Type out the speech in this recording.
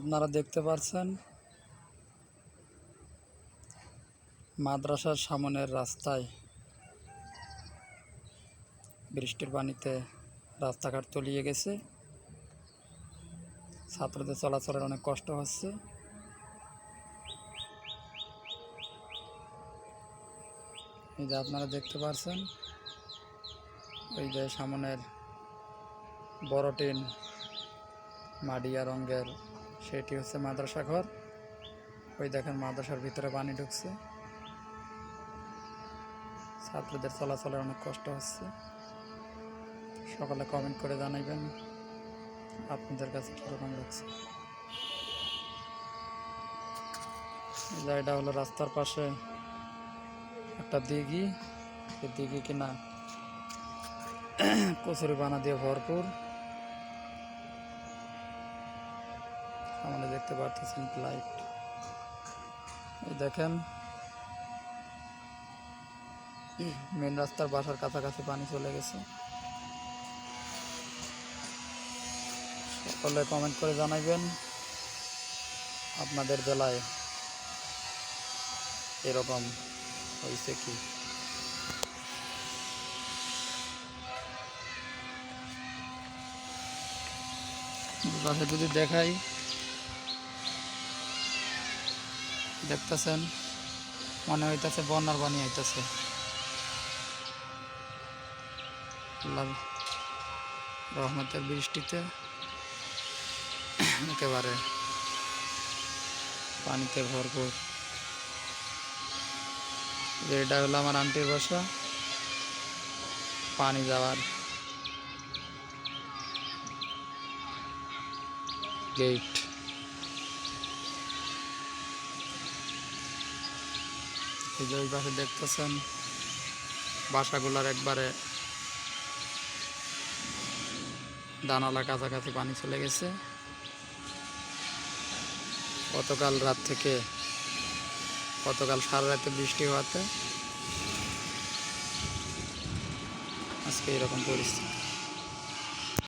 আপনারা দেখতে পাচ্ছেন মাদ্রাসার সামনের রাস্তায় বৃষ্টির পানিতে রাস্তাঘাট তলিয়ে গেছে। ছাত্রদের চলাচলের অনেক কষ্ট হচ্ছে। এই যে আপনারা দেখতে পাচ্ছেন, ওই যে সামনের বড় টিন মাডিয়া রঙের, সেটি হচ্ছে মাদ্রাসা ঘর। ওই দেখেন মাদ্রাসার ভিতরে পানি ঢুকছে, ছাত্রদের চলাচলের অনেক কষ্ট হচ্ছে। সকালে কমেন্ট করে জানাইবেন আপনাদের কাছে কীরকম লাগছে। এটা হলো রাস্তার পাশে একটা দিঘি। এই দিঘি কিনা কচুরি পানা দিয়ে ভরপুর। সামনে দেখতে পাচ্ছেন লাইট। এই দেখেন মেন রাস্তার বাসার কাছাকাছি পানি চলে গেছে। সকলে কমেন্ট করে জানাইবেন আপনাদের জেলায় এরকম হয়েছে কি। বাসে যদি দেখাই, দেখতেছেন মনে হইতেছে বন্যার পানি আইতেছে। রহমতের বৃষ্টিতে একেবারে পানিতে ভরপুর। এটা হলো আমার আন্টির বাসা, পানি যাওয়ার গেট। এই যে ওই পাশে দেখতেছেন বাসাগুলার একবারে জানালা কাছাকাছি পানি চলে গেছে। গতকাল সারা রাতে বৃষ্টি হওয়াতে আজকে এরকম পরিস্থিতি।